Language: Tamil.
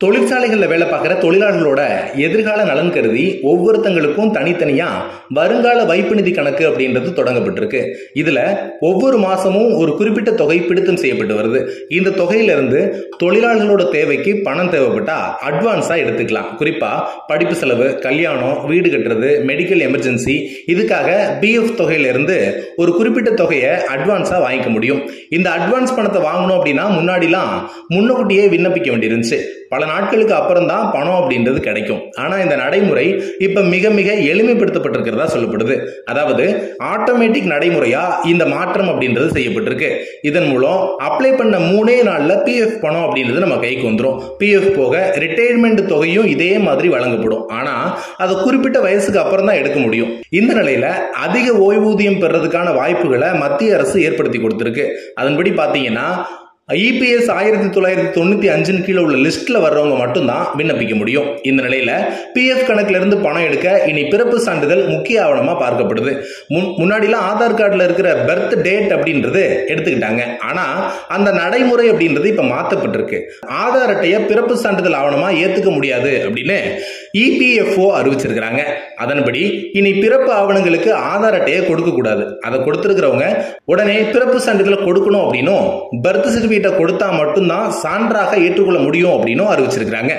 தொழிற்சாலைகளில் வேலை பார்க்குற தொழிலாளர்களோட எதிர்கால நலன் கருதி ஒவ்வொருத்தங்களுக்கும் தனித்தனியா வருங்கால வைப்பு நிதி கணக்கு அப்படின்றது தொடங்கப்பட்டிருக்கு. இதுல ஒவ்வொரு மாசமும் ஒரு குறிப்பிட்ட தொகை பிடித்தம் செய்யப்பட்டு வருது. இந்த தொகையிலிருந்து தொழிலாளர்களோட தேவைக்கு பணம் தேவைப்பட்டா அட்வான்ஸா எடுத்துக்கலாம். குறிப்பா படிப்பு செலவு, கல்யாணம், வீடு கட்டுறது, மெடிக்கல் எமர்ஜென்சி, இதுக்காக பிஎஃப் தொகையிலிருந்து ஒரு குறிப்பிட்ட தொகையை அட்வான்ஸா வாங்கிக்க முடியும். இந்த அட்வான்ஸ் பணத்தை வாங்கணும் அப்படின்னா முன்னாடிலாம் முன்னக்கூட்டியே விண்ணப்பிக்க வேண்டியிருந்துச்சு. பல நாட்களுக்கு அப்புறம் தான் பணம் அப்படின்றது கிடைக்கும். ஆனா இந்த நடைமுறை இப்ப மிக மிக எளிமைப்படுத்தப்பட்டிருக்கிறதா சொல்லப்படுது. அதாவது ஆட்டோமேட்டிக் நடைமுறையா இந்த மாற்றம் அப்படின்றது செய்யப்பட்டிருக்கு. இதன் மூலம் அப்ளை பண்ண 3 நாள்ல பிஎஃப் பணம் அப்படின்றது நம்ம கைக்கு வந்துடும். பிஎஃப் போக ரிட்டையர்மெண்ட் தொகையும் இதே மாதிரி வழங்கப்படும். ஆனா அதை குறிப்பிட்ட வயசுக்கு அப்புறம் தான் எடுக்க முடியும். இந்த நிலையில அதிக ஓய்வூதியம் பெறதுக்கான வாய்ப்புகளை மத்திய அரசு ஏற்படுத்தி கொடுத்திருக்கு. அதன்படி பாத்தீங்கன்னா இபிஎஸ் 1995 கீழே உள்ள லிஸ்ட்ல வர்றவங்க மட்டும்தான் விண்ணப்பிக்க முடியும். இந்த நிலையில பிஎஃப் கணக்குல இருந்து பணம் எடுக்க இனி பிறப்பு சான்றிதழ் முக்கிய ஆவணமா பார்க்கப்படுது. முன்னாடிலாம் ஆதார் கார்டுல இருக்கிற பர்த் டேட் அப்படின்றது எடுத்துக்கிட்டாங்க. ஆனா அந்த நடைமுறை அப்படின்றது இப்ப மாற்றப்பட்டிருக்கு. ஆதார் அட்டைய பிறப்பு சான்றிதழ் ஆவணமா ஏத்துக்க முடியாது அப்படின்னு இபிஎஃப்ஓ அறிவிச்சிருக்கிறாங்க. அதன்படி இனி பிறப்பு ஆவணங்களுக்கு ஆதார் அட்டையை கொடுக்க கூடாது. அதை கொடுத்திருக்கிறவங்க உடனே பிறப்பு சான்றிதழ் கொடுக்கணும் அப்படின்னும், பர்த் சர்டிபிகேட்டை கொடுத்தா மட்டும்தான் சான்றாக ஏற்றுக்கொள்ள முடியும் அப்படின்னு அறிவிச்சிருக்கிறாங்க.